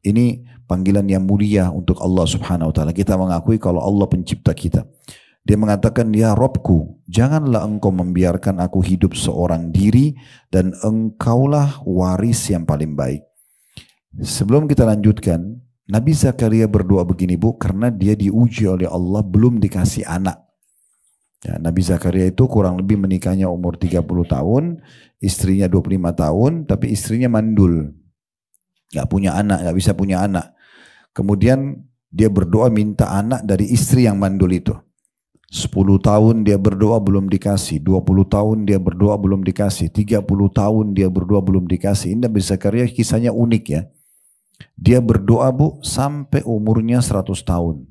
Ini panggilan yang mulia untuk Allah Subhanahu wa taala. Kita mengakui kalau Allah pencipta kita. Dia mengatakan, ya Robku, janganlah engkau membiarkan aku hidup seorang diri dan engkaulah waris yang paling baik. Sebelum kita lanjutkan, Nabi Zakaria berdoa begini Bu, karena dia diuji oleh Allah belum dikasih anak. Ya, Nabi Zakaria itu kurang lebih menikahnya umur 30 tahun, istrinya 25 tahun, tapi istrinya mandul. Gak punya anak, gak bisa punya anak. Kemudian dia berdoa minta anak dari istri yang mandul itu. 10 tahun dia berdoa belum dikasih, 20 tahun dia berdoa belum dikasih, 30 tahun dia berdoa belum dikasih. Ini Nabi Zakaria kisahnya unik ya. Dia berdoa Bu sampai umurnya 100 tahun.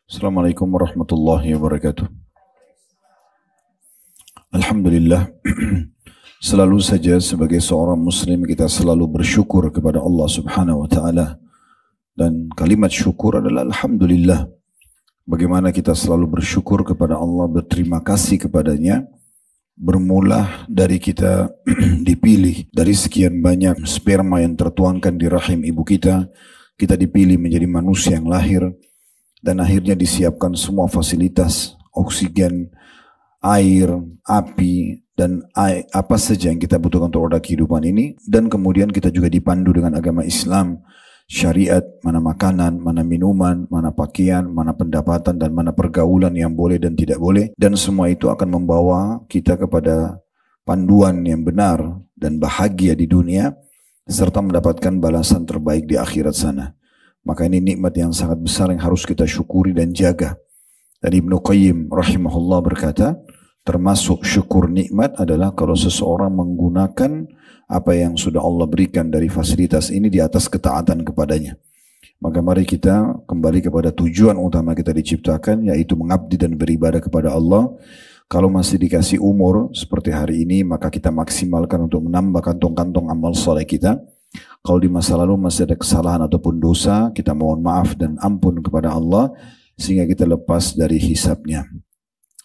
Assalamualaikum warahmatullahi wabarakatuh. Alhamdulillah. Selalu saja sebagai seorang muslim kita selalu bersyukur kepada Allah Subhanahu wa taala. Dan kalimat syukur adalah alhamdulillah. Bagaimana kita selalu bersyukur kepada Allah, berterima kasih kepadanya. Bermula dari kita dipilih dari sekian banyak sperma yang tertuangkan di rahim ibu kita. Kita dipilih menjadi manusia yang lahir. Dan akhirnya disiapkan semua fasilitas, oksigen, air, api, dan apa saja yang kita butuhkan untuk roda kehidupan ini. Dan kemudian kita juga dipandu dengan agama Islam, syariat, mana makanan, mana minuman, mana pakaian, mana pendapatan, dan mana pergaulan yang boleh dan tidak boleh. Dan semua itu akan membawa kita kepada panduan yang benar dan bahagia di dunia, serta mendapatkan balasan terbaik di akhirat sana. Maka ini nikmat yang sangat besar yang harus kita syukuri dan jaga. Dan Ibnu Qayyim rahimahullah berkata, termasuk syukur nikmat adalah kalau seseorang menggunakan apa yang sudah Allah berikan dari fasilitas ini di atas ketaatan kepadanya. Maka mari kita kembali kepada tujuan utama kita diciptakan, yaitu mengabdi dan beribadah kepada Allah. Kalau masih dikasih umur seperti hari ini, maka kita maksimalkan untuk menambah kantong-kantong amal soleh kita. Kalau di masa lalu masih ada kesalahan ataupun dosa, kita mohon maaf dan ampun kepada Allah sehingga kita lepas dari hisabnya.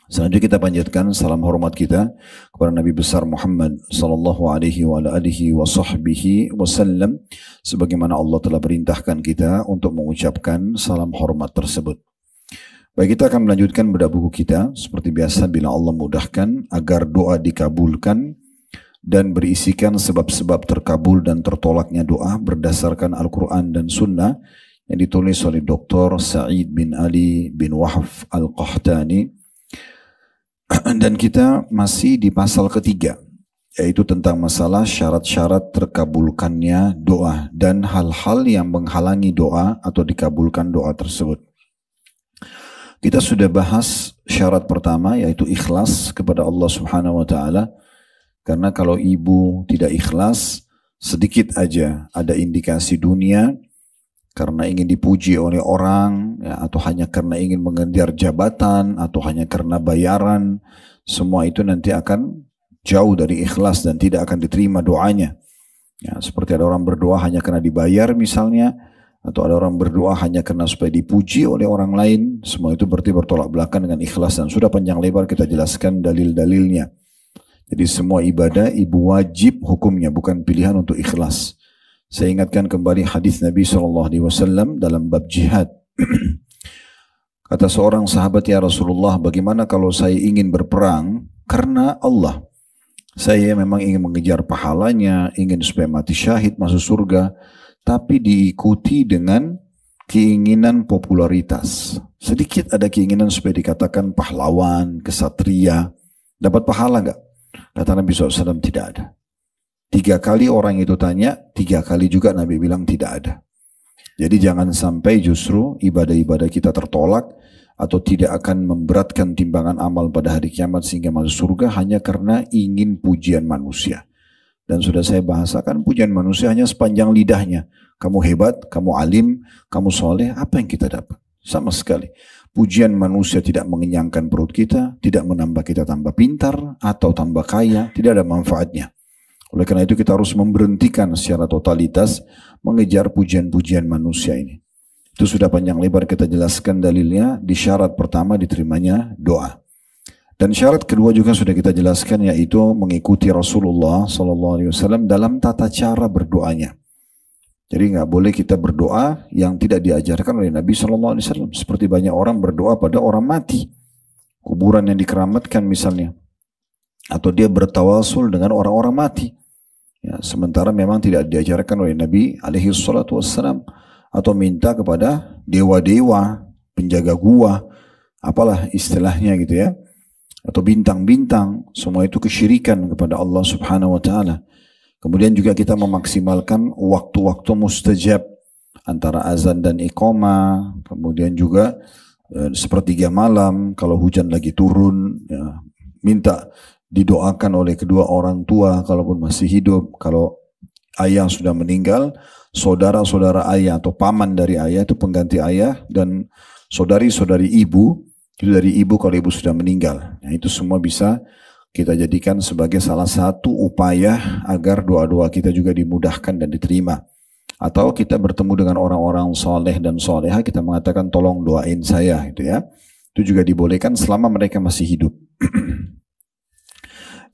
Selanjutnya kita panjatkan salam hormat kita kepada Nabi besar Muhammad sallallahu alaihi wa alihi wa sahbihi wasallam, sebagaimana Allah telah perintahkan kita untuk mengucapkan salam hormat tersebut. Baik, kita akan melanjutkan bedah buku kita seperti biasa bila Allah mudahkan agar doa dikabulkan dan berisikan sebab-sebab terkabul dan tertolaknya doa berdasarkan Al-Quran dan Sunnah yang ditulis oleh Dr. Sa'id bin Ali bin Wahf Al-Qahtani. Dan kita masih di pasal ketiga, yaitu tentang masalah syarat-syarat terkabulkannya doa dan hal-hal yang menghalangi doa atau dikabulkan doa tersebut. Kita sudah bahas syarat pertama, yaitu ikhlas kepada Allah Subhanahu wa taala. Karena kalau ibu tidak ikhlas, sedikit aja ada indikasi dunia karena ingin dipuji oleh orang, ya, atau hanya karena ingin mengejar jabatan, atau hanya karena bayaran, semua itu nanti akan jauh dari ikhlas dan tidak akan diterima doanya. Ya, seperti ada orang berdoa hanya karena dibayar misalnya, atau ada orang berdoa hanya karena supaya dipuji oleh orang lain, semua itu berarti bertolak belakang dengan ikhlas, dan sudah panjang lebar kita jelaskan dalil-dalilnya. Jadi semua ibadah ibu wajib hukumnya, bukan pilihan untuk ikhlas. Saya ingatkan kembali hadis Nabi SAW dalam bab jihad. Kata seorang sahabat, ya Rasulullah, bagaimana kalau saya ingin berperang karena Allah? Saya memang ingin mengejar pahalanya, ingin supaya mati syahid masuk surga, tapi diikuti dengan keinginan popularitas. Sedikit ada keinginan supaya dikatakan pahlawan, kesatria, dapat pahala enggak? Kata Nabi SAW, tidak ada. 3 kali orang itu tanya, 3 kali juga Nabi bilang tidak ada. Jadi jangan sampai justru ibadah-ibadah kita tertolak atau tidak akan memberatkan timbangan amal pada hari kiamat sehingga masuk surga hanya karena ingin pujian manusia. Dan sudah saya bahasakan, pujian manusia hanya sepanjang lidahnya. Kamu hebat, kamu alim, kamu soleh, apa yang kita dapat? Sama sekali. Pujian manusia tidak mengenyangkan perut kita, tidak menambah kita tambah pintar atau tambah kaya, tidak ada manfaatnya. Oleh karena itu kita harus memberhentikan secara totalitas mengejar pujian-pujian manusia ini. Itu sudah panjang lebar kita jelaskan dalilnya di syarat pertama diterimanya doa. Dan syarat kedua juga sudah kita jelaskan, yaitu mengikuti Rasulullah SAW dalam tata cara berdoanya. Jadi nggak boleh kita berdoa yang tidak diajarkan oleh Nabi SAW. Seperti banyak orang berdoa pada orang mati, kuburan yang dikeramatkan misalnya, atau dia bertawasul dengan orang-orang mati. Ya, sementara memang tidak diajarkan oleh Nabi SAW, atau minta kepada dewa-dewa, penjaga gua, apalah istilahnya gitu ya, atau bintang-bintang. Semua itu kesyirikan kepada Allah Subhanahu wa taala. Kemudian juga kita memaksimalkan waktu-waktu mustajab antara azan dan iqamah. Kemudian juga sepertiga malam kalau hujan lagi turun, ya, minta didoakan oleh kedua orang tua kalaupun masih hidup. Kalau ayah sudah meninggal, saudara-saudara ayah atau paman dari ayah itu pengganti ayah, dan saudari-saudari ibu itu dari ibu kalau ibu sudah meninggal. Nah, itu semua bisa kita jadikan sebagai salah satu upaya agar doa-doa kita juga dimudahkan dan diterima. Atau kita bertemu dengan orang-orang soleh dan soleha, kita mengatakan tolong doain saya, gitu ya. Itu juga dibolehkan selama mereka masih hidup.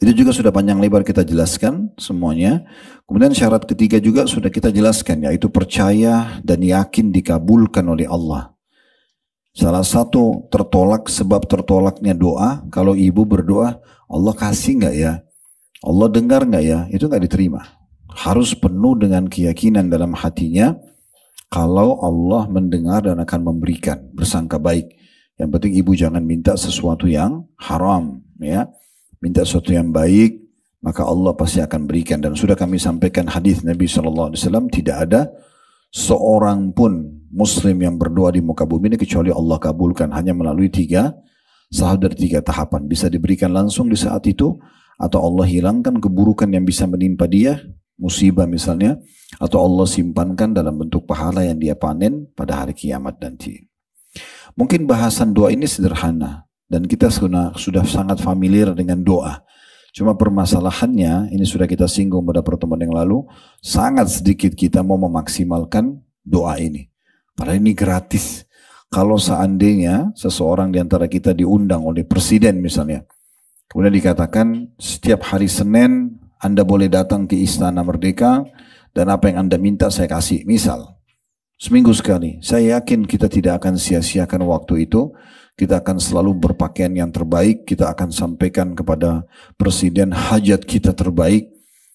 Itu juga sudah panjang lebar kita jelaskan semuanya. Kemudian syarat ketiga juga sudah kita jelaskan, yaitu percaya dan yakin dikabulkan oleh Allah. Salah satu sebab tertolaknya doa, kalau ibu berdoa, Allah kasih nggak ya? Allah dengar nggak ya? Itu nggak diterima. Harus penuh dengan keyakinan dalam hatinya, kalau Allah mendengar dan akan memberikan, bersangka baik. Yang penting ibu jangan minta sesuatu yang haram, ya. Minta sesuatu yang baik, maka Allah pasti akan berikan. Dan sudah kami sampaikan hadis Nabi SAW, tidak ada seorang pun muslim yang berdoa di muka bumi ini kecuali Allah kabulkan, hanya melalui salah dari tiga tahapan. Bisa diberikan langsung di saat itu, atau Allah hilangkan keburukan yang bisa menimpa dia, musibah misalnya, atau Allah simpankan dalam bentuk pahala yang dia panen pada hari kiamat nanti. Mungkin bahasan doa ini sederhana dan kita sudah sangat familiar dengan doa. Cuma permasalahannya, ini sudah kita singgung pada pertemuan yang lalu, sangat sedikit kita mau memaksimalkan doa ini. Padahal ini gratis. Kalau seandainya seseorang di antara kita diundang oleh presiden misalnya, kemudian dikatakan setiap hari Senin Anda boleh datang ke Istana Merdeka dan apa yang Anda minta saya kasih. Misal, seminggu sekali. Saya yakin kita tidak akan sia-siakan waktu itu. Kita akan selalu berpakaian yang terbaik. Kita akan sampaikan kepada presiden hajat kita terbaik.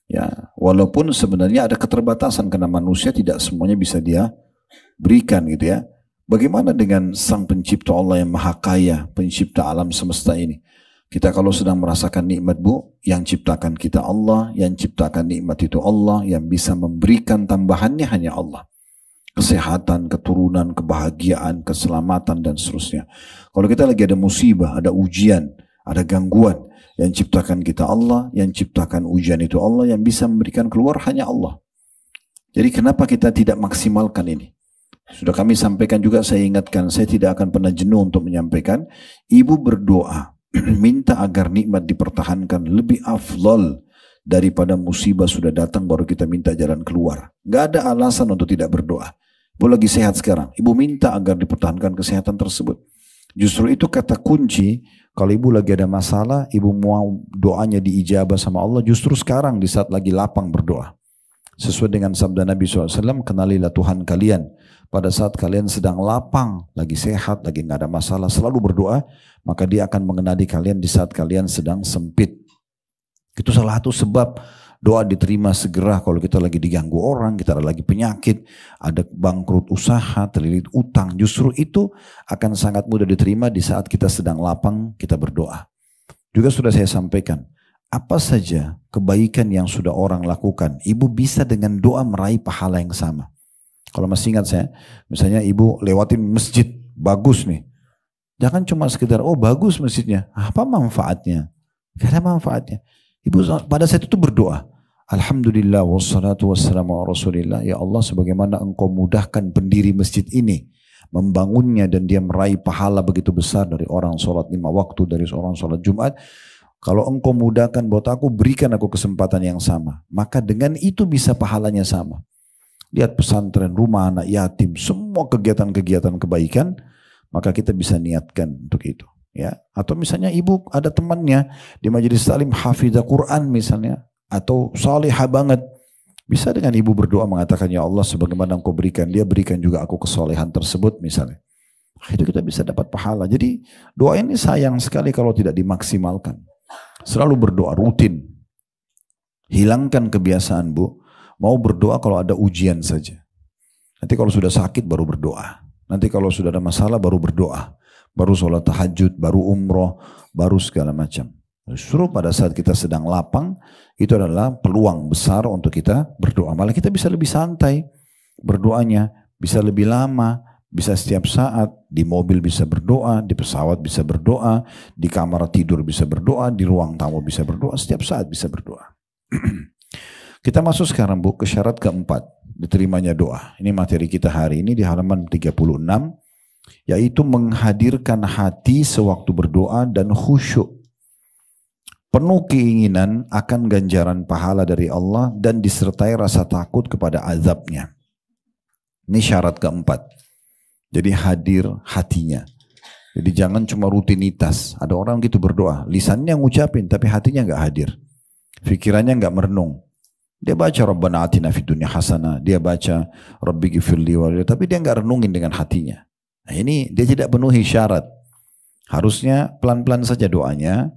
Ya, walaupun sebenarnya ada keterbatasan karena manusia tidak semuanya bisa dia berikan gitu ya. Bagaimana dengan Sang Pencipta Allah yang Maha Kaya, pencipta alam semesta ini? Kita kalau sedang merasakan nikmat, Bu, yang ciptakan kita Allah, yang ciptakan nikmat itu Allah, yang bisa memberikan tambahannya hanya Allah. Kesehatan, keturunan, kebahagiaan, keselamatan, dan seterusnya. Kalau kita lagi ada musibah, ada ujian, ada gangguan, yang ciptakan kita Allah, yang ciptakan ujian itu Allah, yang bisa memberikan keluar hanya Allah. Jadi kenapa kita tidak maksimalkan ini? Sudah kami sampaikan juga, saya ingatkan, saya tidak akan pernah jenuh untuk menyampaikan, ibu berdoa, minta agar nikmat dipertahankan lebih afdal daripada musibah sudah datang baru kita minta jalan keluar. Gak ada alasan untuk tidak berdoa. Ibu lagi sehat sekarang, ibu minta agar dipertahankan kesehatan tersebut. Justru itu kata kunci, kalau ibu lagi ada masalah, ibu mau doanya diijabah sama Allah, justru sekarang di saat lagi lapang berdoa. Sesuai dengan sabda Nabi SAW, kenalilah Tuhan kalian pada saat kalian sedang lapang, lagi sehat, lagi nggak ada masalah, selalu berdoa, maka dia akan mengenali kalian di saat kalian sedang sempit. Itu salah satu sebab doa diterima segera kalau kita lagi diganggu orang, kita lagi penyakit, ada bangkrut usaha, terlilit utang. Justru itu akan sangat mudah diterima di saat kita sedang lapang, kita berdoa. Juga sudah saya sampaikan, apa saja kebaikan yang sudah orang lakukan, ibu bisa dengan doa meraih pahala yang sama. Kalau masih ingat saya, misalnya ibu lewatin masjid, bagus nih. Jangan cuma sekedar, oh bagus masjidnya, apa manfaatnya? Gak ada manfaatnya. Ibu pada saat itu berdoa, Alhamdulillah wassalatu wassalamu ala rasulillah. Ya Allah, sebagaimana engkau mudahkan pendiri masjid ini, membangunnya dan dia meraih pahala begitu besar dari orang sholat 5 waktu, dari seorang sholat Jumat. Kalau engkau mudahkan buat aku, berikan aku kesempatan yang sama. Maka dengan itu bisa pahalanya sama. Lihat pesantren, rumah anak yatim, semua kegiatan-kegiatan kebaikan, maka kita bisa niatkan untuk itu. ya. Atau misalnya ibu ada temannya di majelis taklim hafidz Quran misalnya, atau salihah banget. Bisa dengan ibu berdoa mengatakan, ya Allah sebagaimana engkau berikan dia, berikan juga aku kesolehan tersebut misalnya. Itu kita bisa dapat pahala. Jadi doa ini sayang sekali kalau tidak dimaksimalkan. Selalu berdoa rutin. Hilangkan kebiasaan Bu, mau berdoa kalau ada ujian saja. Nanti kalau sudah sakit baru berdoa. Nanti kalau sudah ada masalah baru berdoa. Baru sholat tahajud, baru umroh, baru segala macam. Justru pada saat kita sedang lapang, itu adalah peluang besar untuk kita berdoa. Malah kita bisa lebih santai berdoanya, bisa lebih lama, bisa setiap saat, di mobil bisa berdoa, di pesawat bisa berdoa, di kamar tidur bisa berdoa, di ruang tamu bisa berdoa, setiap saat bisa berdoa. Kita masuk sekarang Bu ke syarat keempat diterimanya doa. Ini materi kita hari ini di halaman 36, yaitu menghadirkan hati sewaktu berdoa dan khusyuk. Penuh keinginan akan ganjaran pahala dari Allah dan disertai rasa takut kepada azabnya. Ini syarat keempat. Jadi hadir hatinya. Jadi jangan cuma rutinitas. Ada orang gitu berdoa, lisannya ngucapin tapi hatinya nggak hadir. Pikirannya nggak merenung. Dia baca Rabbana atina fid dunya hasanah, dia baca Rabbi ghfirli wa tapi dia nggak renungin dengan hatinya. Nah ini dia tidak penuhi syarat. Harusnya pelan-pelan saja doanya,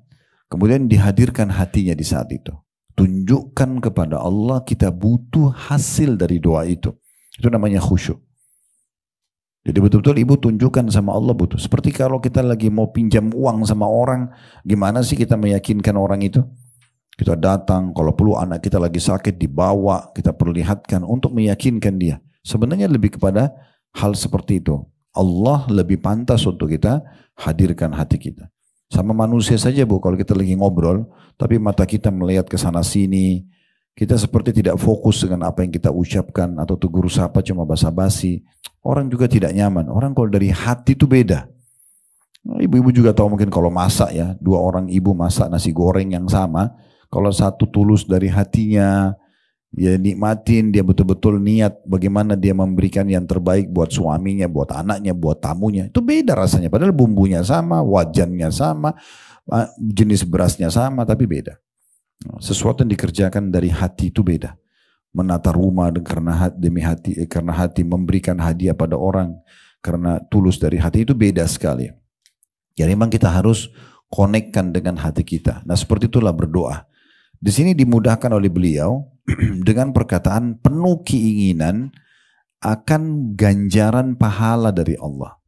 kemudian dihadirkan hatinya di saat itu. Tunjukkan kepada Allah kita butuh hasil dari doa itu. Itu namanya khusyuk. Jadi betul-betul ibu tunjukkan sama Allah butuh. Seperti kalau kita lagi mau pinjam uang sama orang, gimana sih kita meyakinkan orang itu? Kita datang, kalau perlu anak kita lagi sakit dibawa, kita perlihatkan untuk meyakinkan dia. Sebenarnya lebih kepada hal seperti itu. Allah lebih pantas untuk kita hadirkan hati kita. Sama manusia saja Bu, kalau kita lagi ngobrol, tapi mata kita melihat ke sana sini, kita seperti tidak fokus dengan apa yang kita ucapkan, atau tegur sapa cuma basa-basi. Orang juga tidak nyaman. Orang kalau dari hati itu beda. Ibu-ibu juga tahu mungkin kalau masak ya, dua orang ibu masak nasi goreng yang sama, kalau satu tulus dari hatinya, dia nikmatin, dia betul-betul niat bagaimana dia memberikan yang terbaik buat suaminya, buat anaknya, buat tamunya. Itu beda rasanya. Padahal bumbunya sama, wajannya sama, jenis berasnya sama, tapi beda. Sesuatu yang dikerjakan dari hati itu beda. Menata rumah karena hati memberikan hadiah pada orang karena tulus dari hati itu beda sekali. Jadi memang kita harus konekkan dengan hati kita. Nah seperti itulah berdoa. Di sini dimudahkan oleh beliau dengan perkataan penuh keinginan akan ganjaran pahala dari Allah.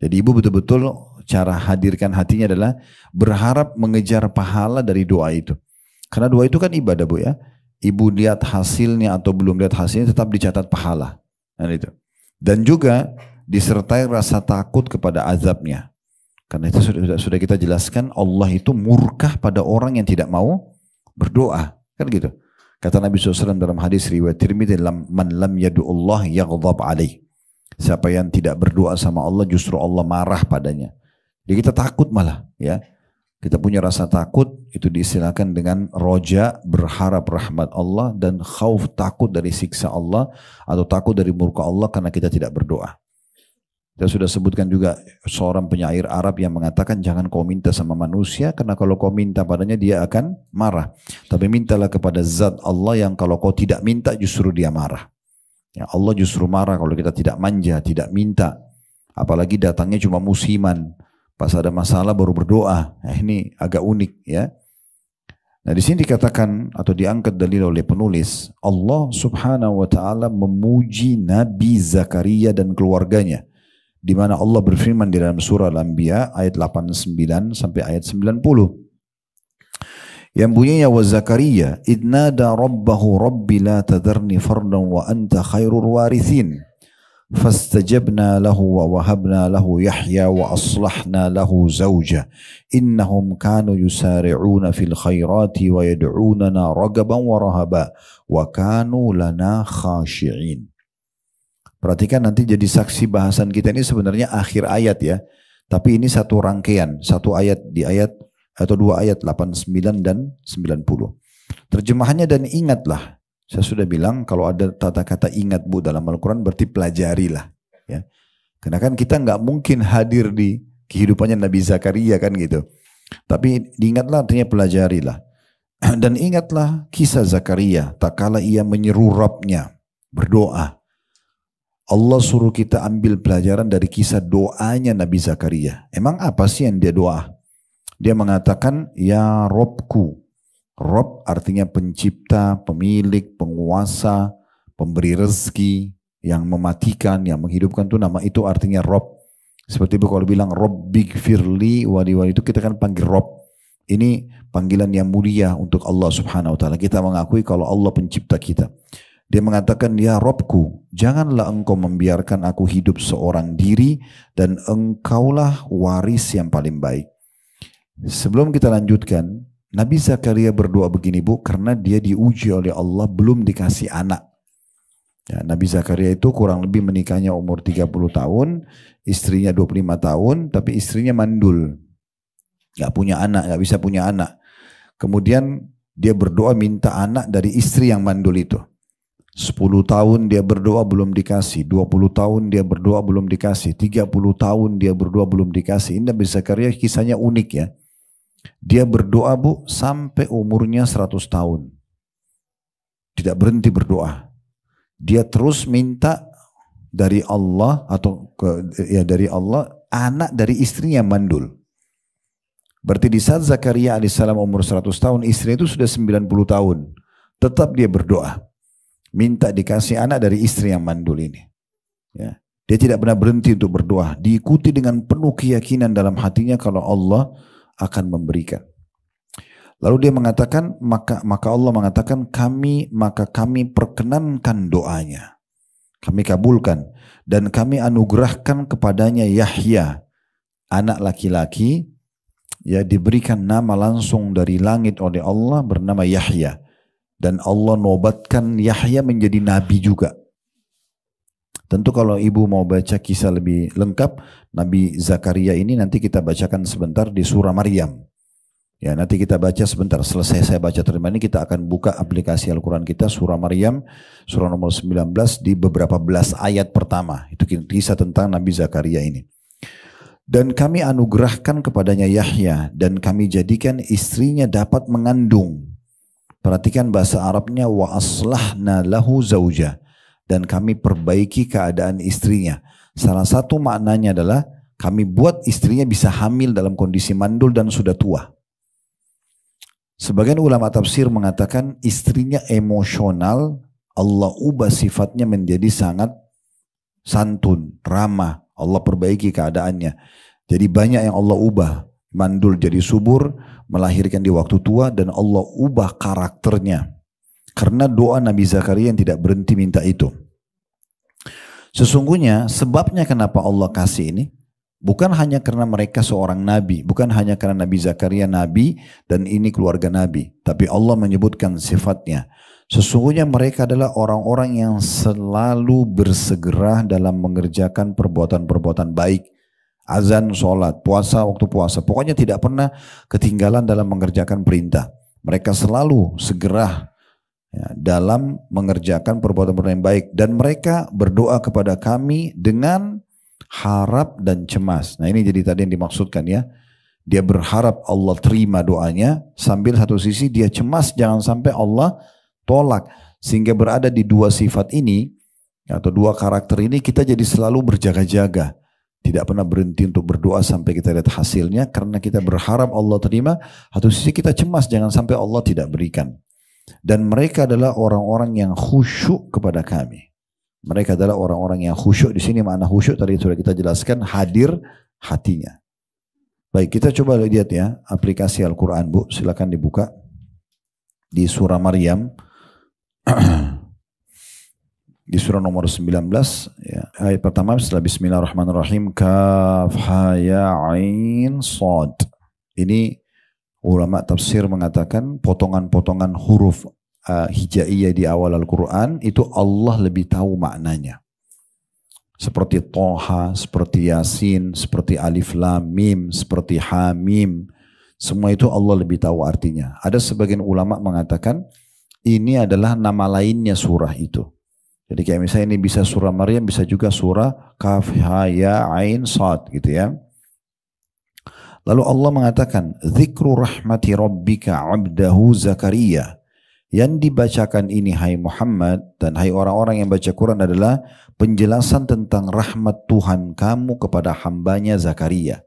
Jadi ibu betul-betul cara hadirkan hatinya adalah berharap mengejar pahala dari doa itu. Karena doa itu kan ibadah Bu ya. Ibu lihat hasilnya atau belum lihat hasilnya tetap dicatat pahala. Dan itu. Dan juga disertai rasa takut kepada azabnya. Karena itu sudah kita jelaskan, Allah itu murka pada orang yang tidak mau berdoa. Kan gitu. Kata Nabi SAW dalam hadis riwayat Tirmidzi, man lam yadu'ullah yaghdab alaih. Siapa yang tidak berdoa sama Allah justru Allah marah padanya. Jadi kita takut malah ya. Kita punya rasa takut, itu diistilahkan dengan roja, berharap rahmat Allah, dan khauf, takut dari siksa Allah atau takut dari murka Allah karena kita tidak berdoa. Kita sudah sebutkan juga seorang penyair Arab yang mengatakan jangan kau minta sama manusia karena kalau kau minta padanya dia akan marah. Tapi mintalah kepada zat Allah yang kalau kau tidak minta justru dia marah. Ya, Allah justru marah kalau kita tidak manja, tidak minta. Apalagi datangnya cuma musiman. Pas ada masalah baru berdoa. Nah, ini agak unik ya. Nah di sini dikatakan atau diangkat dalil oleh penulis, Allah Subhanahu wa taala memuji Nabi Zakaria dan keluarganya. Di mana Allah berfirman di dalam surah Al-Anbiya ayat 89 sampai ayat 90. Yang bunyinya wa Zakaria idnada rabbahu rabbi la tadharni fardan wa anta khairul warithin. فاستجبنا له ووهبنا له يحيى وأصلحنا له زوجه إنهم كانوا يسارعون في الخيرات ويدعوننا رغبا ورهبا وكانوا لنا خاشعين. Perhatikan nanti jadi saksi bahasan kita ini sebenarnya akhir ayat ya. Tapi ini satu rangkaian, satu ayat di ayat atau dua ayat 89 dan 90. Terjemahannya dan ingatlah. Saya sudah bilang kalau ada tata kata ingat Bu dalam Al-Quran berarti pelajarilah. Ya. Karena kan kita nggak mungkin hadir di kehidupannya Nabi Zakaria kan gitu. Tapi diingatlah, artinya pelajarilah. Dan ingatlah kisah Zakaria, tak kala ia menyeru Rabbnya, berdoa. Allah suruh kita ambil pelajaran dari kisah doanya Nabi Zakaria. Emang apa sih yang dia doa? Dia mengatakan, ya Robku. Rob artinya pencipta, pemilik, penguasa, pemberi rezeki, yang mematikan, yang menghidupkan, itu artinya Rob. Seperti itu kalau bilang Robbik firli wali itu kita kan panggil Rob. Ini panggilan yang mulia untuk Allah subhanahu wa ta'ala. Kita mengakui kalau Allah pencipta kita. Dia mengatakan, ya Robku, janganlah engkau membiarkan aku hidup seorang diri dan engkaulah waris yang paling baik. Sebelum kita lanjutkan, Nabi Zakaria berdoa begini Bu, karena dia diuji oleh Allah belum dikasih anak. Ya, Nabi Zakaria itu kurang lebih menikahnya umur 30 tahun, istrinya 25 tahun, tapi istrinya mandul. Gak punya anak, gak bisa punya anak. Kemudian dia berdoa minta anak dari istri yang mandul itu. 10 tahun dia berdoa belum dikasih, 20 tahun dia berdoa belum dikasih, 30 tahun dia berdoa belum dikasih. Ini Nabi Zakaria kisahnya unik ya. Dia berdoa Bu sampai umurnya 100 tahun. Tidak berhenti berdoa. Dia terus minta dari Allah dari Allah anak dari istrinya mandul. Berarti di saat Zakaria alaihissalam umur 100 tahun, istrinya itu sudah 90 tahun. Tetap dia berdoa. Minta dikasih anak dari istri yang mandul ini. Ya. Dia tidak pernah berhenti untuk berdoa. Diikuti dengan penuh keyakinan dalam hatinya kalau Allah akan memberikan. Lalu dia mengatakan, maka Allah mengatakan, kami perkenankan doanya. Kami kabulkan. Dan kami anugerahkan kepadanya Yahya, anak laki-laki, ya diberikan nama langsung dari langit oleh Allah bernama Yahya. Dan Allah nobatkan Yahya menjadi nabi juga. Tentu kalau ibu mau baca kisah lebih lengkap, Nabi Zakaria ini nanti kita bacakan sebentar di surah Maryam. Ya, nanti kita baca sebentar. Selesai saya baca terima ini, kita akan buka aplikasi Al-Quran kita, surah Maryam, surah nomor 19 di beberapa belas ayat pertama. Itu kisah tentang Nabi Zakaria ini. Dan kami anugerahkan kepadanya Yahya, dan kami jadikan istrinya dapat mengandung. Perhatikan bahasa Arabnya, wa aslahna lahu zauja, dan kami perbaiki keadaan istrinya. Salah satu maknanya adalah kami buat istrinya bisa hamil dalam kondisi mandul dan sudah tua. Sebagian ulama tafsir mengatakan istrinya emosional, Allah ubah sifatnya menjadi sangat santun, ramah. Allah perbaiki keadaannya. Jadi banyak yang Allah ubah. Mandul jadi subur, melahirkan di waktu tua, dan Allah ubah karakternya. Karena doa Nabi Zakaria yang tidak berhenti minta itu. Sesungguhnya sebabnya kenapa Allah kasih ini, bukan hanya karena mereka seorang nabi, bukan hanya karena Nabi Zakaria nabi dan ini keluarga nabi, tapi Allah menyebutkan sifatnya. Sesungguhnya mereka adalah orang-orang yang selalu bersegera dalam mengerjakan perbuatan-perbuatan baik. Azan, sholat, puasa, waktu puasa. Pokoknya tidak pernah ketinggalan dalam mengerjakan perintah. Mereka selalu segera ya, dalam mengerjakan perbuatan-perbuatan yang baik. Dan mereka berdoa kepada kami dengan harap dan cemas. Nah ini jadi tadi yang dimaksudkan ya. Dia berharap Allah terima doanya, sambil satu sisi dia cemas jangan sampai Allah tolak. Sehingga berada di dua sifat ini, atau dua karakter ini, kita jadi selalu berjaga-jaga. Tidak pernah berhenti untuk berdoa sampai kita lihat hasilnya, karena kita berharap Allah terima. Satu sisi kita cemas jangan sampai Allah tidak berikan. Dan mereka adalah orang-orang yang khusyuk kepada kami. Mereka adalah orang-orang yang khusyuk. Di sini makna khusyuk tadi sudah kita jelaskan, hadir hatinya. Baik, kita coba lihat ya aplikasi Al-Quran Bu, silakan dibuka di surah Maryam. Di surah nomor 19 ya, ayat pertama setelah Bismillahirrahmanirrahim, Kaf Ha Ya Ain Shad. Ini ulama tafsir mengatakan potongan-potongan huruf hijaiyah di awal Al-Quran itu Allah lebih tahu maknanya. Seperti Toha, seperti Yasin, seperti Alif Lam Mim, seperti Hamim. Semua itu Allah lebih tahu artinya. Ada sebagian ulama mengatakan ini adalah nama lainnya surah itu. Jadi kayak misalnya ini bisa surah Maryam, bisa juga surah Kaf Ha Ya Ain Shad gitu ya. Lalu Allah mengatakan, "Dzikru rahmati rabbika 'abdahu Zakaria." Yang dibacakan ini hai Muhammad dan hai orang-orang yang baca Quran adalah penjelasan tentang rahmat Tuhan kamu kepada hambanya Zakaria.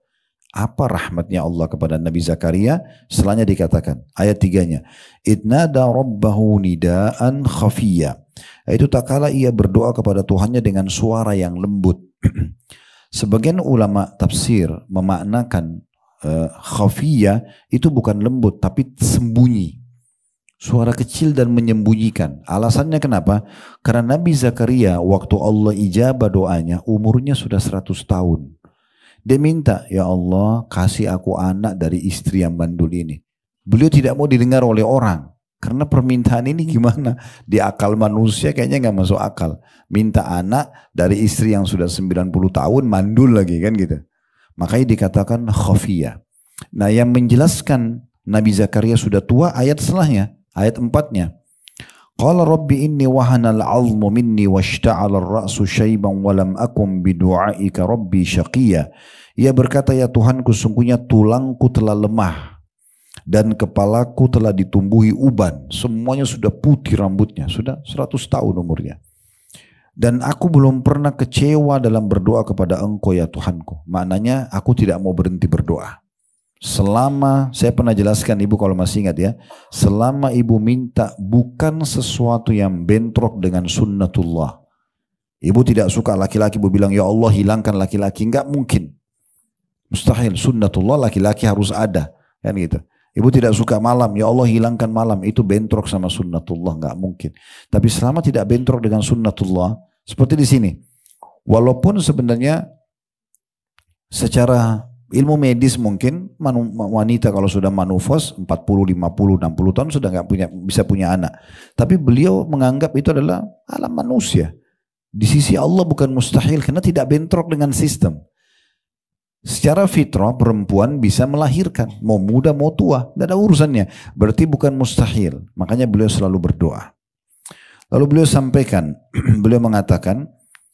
Apa rahmatnya Allah kepada Nabi Zakaria? Setelahnya dikatakan, ayat 3-nya, "Idnada rabbahu nidaan khafiyya." Itu tak kala ia berdoa kepada Tuhannya dengan suara yang lembut. Sebagian ulama tafsir memaknakan khafiyya itu bukan lembut tapi sembunyi. Suara kecil dan menyembunyikan. Alasannya kenapa? Karena Nabi Zakaria waktu Allah ijabah doanya umurnya sudah 100 tahun. Dia minta, "Ya Allah kasih aku anak dari istri yang mandul ini." Beliau tidak mau didengar oleh orang. Karena permintaan ini gimana? Di akal manusia kayaknya nggak masuk akal. Minta anak dari istri yang sudah 90 tahun mandul lagi kan gitu. Makanya dikatakan khafiyah. Nah yang menjelaskan Nabi Zakaria sudah tua ayat setelahnya. Ayat 4-nya. Qala rabbi inni wahanal 'azmu minni washta'ala ar-ra'su syaiban wa lam akum bidu'aika rabbi syaqiyya. Ia berkata, "Ya Tuhanku, sungguhnya tulangku telah lemah dan kepalaku telah ditumbuhi uban." Semuanya sudah putih rambutnya, sudah 100 tahun umurnya. "Dan aku belum pernah kecewa dalam berdoa kepada Engkau ya Tuhanku." Maknanya aku tidak mau berhenti berdoa. Selama, saya pernah jelaskan ibu kalau masih ingat ya, selama ibu minta bukan sesuatu yang bentrok dengan sunnatullah. Ibu tidak suka laki-laki, ibu bilang, "Ya Allah hilangkan laki-laki." Enggak mungkin. Mustahil, sunnatullah laki-laki harus ada. Kan gitu. Ibu tidak suka malam, "Ya Allah hilangkan malam." Itu bentrok sama sunnatullah, enggak mungkin. Tapi selama tidak bentrok dengan sunnatullah, seperti di sini. Walaupun sebenarnya secara ilmu medis mungkin wanita kalau sudah manufos 40, 50, 60 tahun sudah nggak bisa punya anak. Tapi beliau menganggap itu adalah alam manusia. Di sisi Allah bukan mustahil karena tidak bentrok dengan sistem. Secara fitrah perempuan bisa melahirkan, mau muda mau tua, tidak ada urusannya. Berarti bukan mustahil. Makanya beliau selalu berdoa. Lalu beliau sampaikan, beliau mengatakan,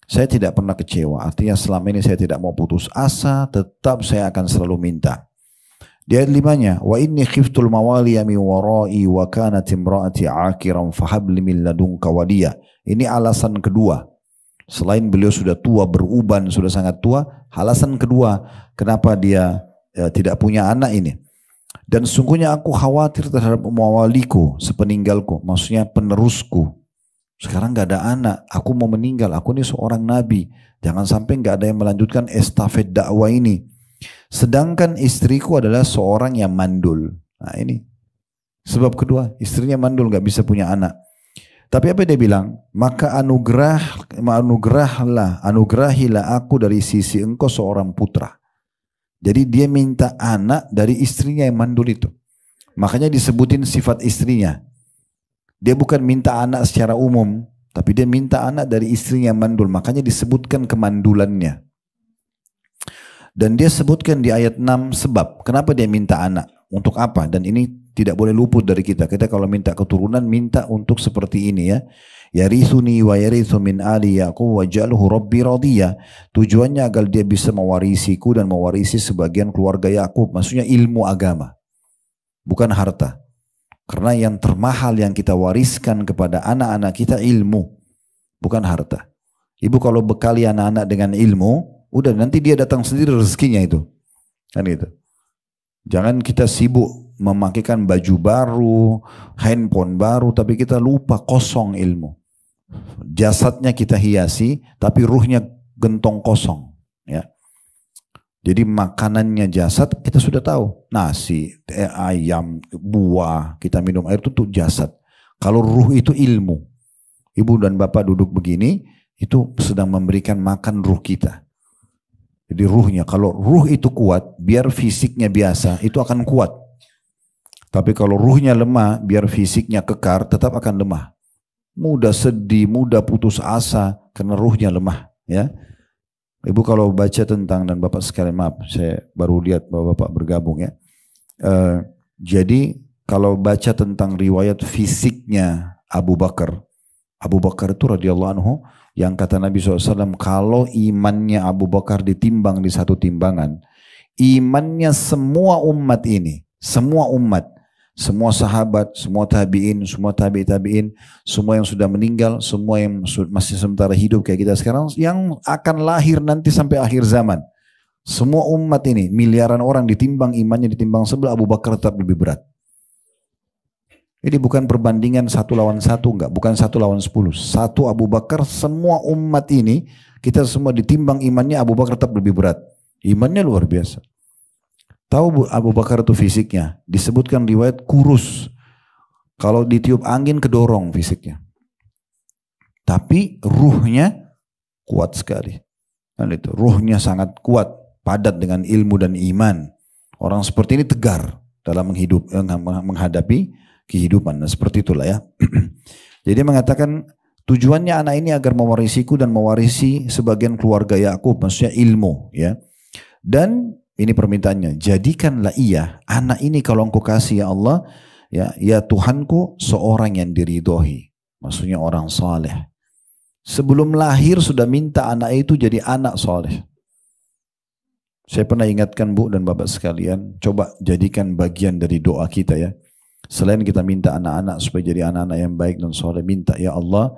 "Saya tidak pernah kecewa." Artinya selama ini saya tidak mau putus asa, tetap saya akan selalu minta. Di ayat 5-nya, "Wa inni khiftul mawaliya min warai wa kanat imraati akiran fahabli min ladunka waliya." Ini alasan kedua. Selain beliau sudah tua, beruban, sudah sangat tua, alasan kedua kenapa dia tidak punya anak ini. "Dan sungguhnya aku khawatir terhadap mawaliku, sepeninggalku." Maksudnya penerusku. Sekarang gak ada anak, aku mau meninggal, aku ini seorang nabi. Jangan sampai gak ada yang melanjutkan estafet dakwah ini. Sedangkan istriku adalah seorang yang mandul. Nah ini sebab kedua, istrinya mandul gak bisa punya anak. Tapi apa dia bilang? "Maka anugerahilah aku dari sisi engkau seorang putra." Jadi dia minta anak dari istrinya yang mandul itu. Makanya disebutin sifat istrinya. Dia bukan minta anak secara umum, tapi dia minta anak dari istrinya yang mandul. Makanya disebutkan kemandulannya. Dan dia sebutkan di ayat 6 sebab. Kenapa dia minta anak? Untuk apa? Dan ini tidak boleh luput dari kita. Kita kalau minta keturunan, minta untuk seperti ini ya. "Yarithuni wa yarithu min ali Yaqub waj'alhu rabbi radiyya." Tujuannya agar dia bisa mewarisiku dan mewarisi sebagian keluarga Yakub. Maksudnya ilmu agama. Bukan harta. Karena yang termahal yang kita wariskan kepada anak-anak kita ilmu, bukan harta. Ibu kalau bekali anak-anak dengan ilmu, udah nanti dia datang sendiri rezekinya itu. Kan itu. Jangan kita sibuk memakaikan baju baru, handphone baru, tapi kita lupa kosong ilmu. Jasadnya kita hiasi, tapi ruhnya gentong kosong. Ya. Jadi makanannya jasad kita sudah tahu. Nasi, ayam, buah, kita minum air itu untuk jasad. Kalau ruh itu ilmu. Ibu dan bapak duduk begini, itu sedang memberikan makan ruh kita. Jadi ruhnya, kalau ruh itu kuat, biar fisiknya biasa, itu akan kuat. Tapi kalau ruhnya lemah, biar fisiknya kekar, tetap akan lemah. Mudah sedih, mudah putus asa, karena ruhnya lemah. Ya. Ibu kalau baca tentang, dan bapak sekalian maaf, saya baru lihat bahwa bapak bergabung ya. Jadi kalau baca tentang riwayat fisiknya Abu Bakar itu radhiyallahu anhu, yang kata Nabi SAW, kalau imannya Abu Bakar ditimbang di satu timbangan, imannya semua umat ini, semua umat, semua sahabat, semua tabi'in, semua tabi'in, semua yang sudah meninggal, semua yang masih sementara hidup kayak kita sekarang, yang akan lahir nanti sampai akhir zaman. Semua umat ini, miliaran orang ditimbang imannya, ditimbang sebelah, Abu Bakar tetap lebih berat. Ini bukan perbandingan 1 lawan 1, enggak, bukan 1 lawan 10. Satu Abu Bakar, semua umat ini, kita semua ditimbang imannya, Abu Bakar tetap lebih berat. Imannya luar biasa. Tahu Abu Bakar itu fisiknya, disebutkan riwayat kurus. Kalau ditiup angin kedorong fisiknya. Tapi ruhnya kuat sekali. Dan itu ruhnya sangat kuat, padat dengan ilmu dan iman. Orang seperti ini tegar dalam menghadapi kehidupan. Nah, seperti itulah ya. Jadi mengatakan tujuannya anak ini agar mewarisiku dan mewarisi sebagian keluarga Yakub, maksudnya ilmu ya. Dan ini permintaannya, jadikanlah ia, anak ini kalau engkau kasih ya Allah, ya Tuhanku, seorang yang diridhoi. Maksudnya orang saleh. Sebelum lahir sudah minta anak itu jadi anak saleh. Saya pernah ingatkan Bu dan Bapak sekalian, coba jadikan bagian dari doa kita ya. Selain kita minta anak-anak supaya jadi anak-anak yang baik dan saleh, minta ya Allah,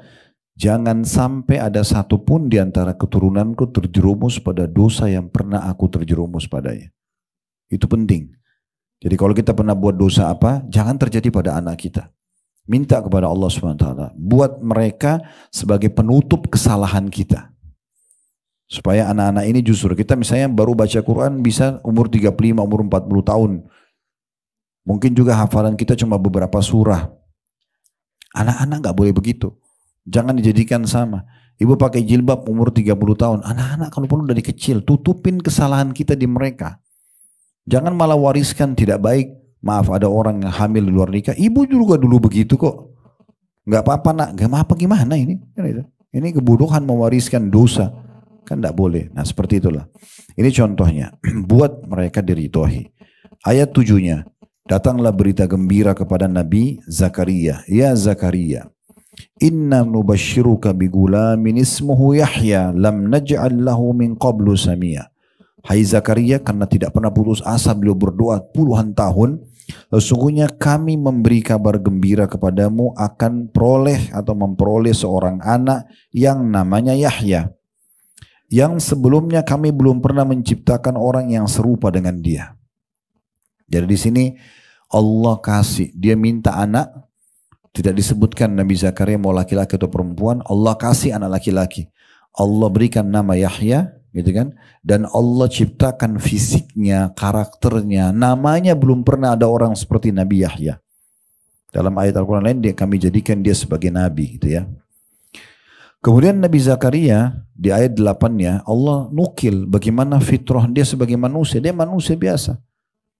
jangan sampai ada satupun di antara keturunanku terjerumus pada dosa yang pernah aku terjerumus padanya. Itu penting. Jadi kalau kita pernah buat dosa apa, jangan terjadi pada anak kita. Minta kepada Allah SWT. Buat mereka sebagai penutup kesalahan kita. Supaya anak-anak ini justru, kita misalnya baru baca Quran bisa umur 35, umur 40 tahun. Mungkin juga hafalan kita cuma beberapa surah. Anak-anak gak boleh begitu. Jangan dijadikan sama. Ibu pakai jilbab umur 30 tahun. Anak-anak kalau perlu dari kecil. Tutupin kesalahan kita di mereka. Jangan malah wariskan tidak baik. Maaf ada orang yang hamil di luar nikah. Ibu juga dulu begitu kok. Gak apa-apa nak. Gak apa-apa gimana ini. Ini kebodohan mewariskan dosa. Kan tidak boleh. Nah seperti itulah. Ini contohnya. Buat mereka diridhoi. Ayat 7-nya. Datanglah berita gembira kepada Nabi Zakaria. Ya Zakaria. Inna nubashiruka bigulamin ismuhu Yahya lam naj'al lahu min qablu samia. Hai Zakaria, karena tidak pernah putus asa beliau berdoa puluhan tahun, sesungguhnya kami memberi kabar gembira kepadamu akan memperoleh seorang anak yang namanya Yahya, yang sebelumnya kami belum pernah menciptakan orang yang serupa dengan dia. Jadi di sini Allah kasih, dia minta anak. Tidak disebutkan Nabi Zakaria mau laki-laki atau perempuan. Allah kasih anak laki-laki. Allah berikan nama Yahya, gitu kan? Dan Allah ciptakan fisiknya, karakternya, namanya belum pernah ada orang seperti Nabi Yahya. Dalam ayat Al-Quran lain kami jadikan dia sebagai nabi, gitu ya. Kemudian Nabi Zakaria di ayat 8-nya Allah nukil bagaimana fitrah dia sebagai manusia. Dia manusia biasa.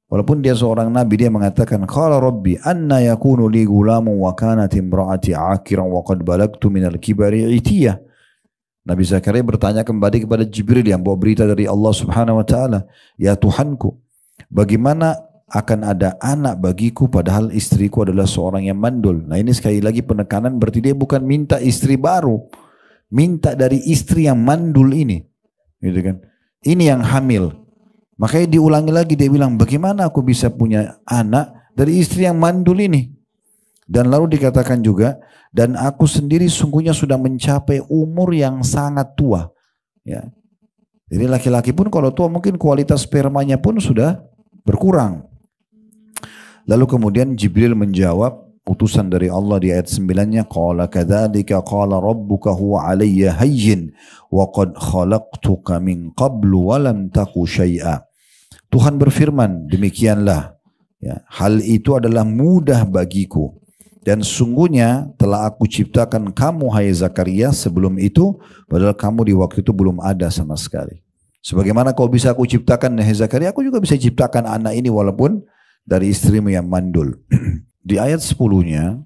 Walaupun dia seorang nabi, dia mengatakan, qala rabbi anna yakunu li gulamun wa kanat imra'ati akiran wa qad balagtu minal kibari itiyah. Nabi Zakaria bertanya kembali kepada Jibril yang bawa berita dari Allah Subhanahu wa taala, ya Tuhanku, bagaimana akan ada anak bagiku padahal istriku adalah seorang yang mandul. Nah ini sekali lagi penekanan, berarti dia bukan minta istri baru, minta dari istri yang mandul ini, gitu kan? Ini yang hamil. Makanya diulangi lagi, dia bilang, bagaimana aku bisa punya anak dari istri yang mandul ini? Dan lalu dikatakan juga, dan aku sendiri sungguhnya sudah mencapai umur yang sangat tua. Ya. Jadi laki-laki pun kalau tua mungkin kualitas spermanya pun sudah berkurang. Lalu kemudian Jibril menjawab, utusan dari Allah di ayat 9-nya, qala kadzalika qala rabbuka huwa 'alayya hayyin wa qad khalaqtuka min qablu wa lam taku syai'a. Tuhan berfirman, demikianlah ya, hal itu adalah mudah bagiku dan sungguhnya telah aku ciptakan kamu hai Zakaria sebelum itu, padahal kamu di waktu itu belum ada sama sekali. Sebagaimana kau bisa aku ciptakan hai Zakaria, aku juga bisa ciptakan anak ini walaupun dari istrimu yang mandul. Di ayat 10-nya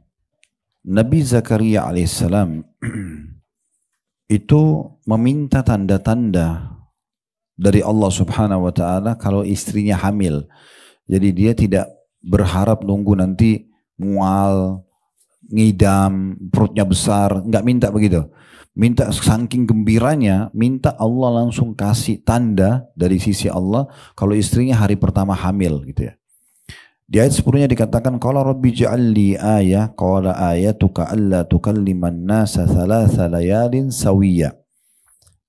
Nabi Zakaria alaihissalam itu meminta tanda-tanda dari Allah Subhanahu wa taala kalau istrinya hamil. Jadi dia tidak berharap nunggu nanti mual, ngidam, perutnya besar, nggak minta begitu. Minta saking gembiranya, minta Allah langsung kasih tanda dari sisi Allah kalau istrinya hari pertama hamil gitu ya. Di ayat 10-nya dikatakan qala rabbi ja'alli ayah qala ayatuka alla tukalliman nasa thalatha layalin sawiyya.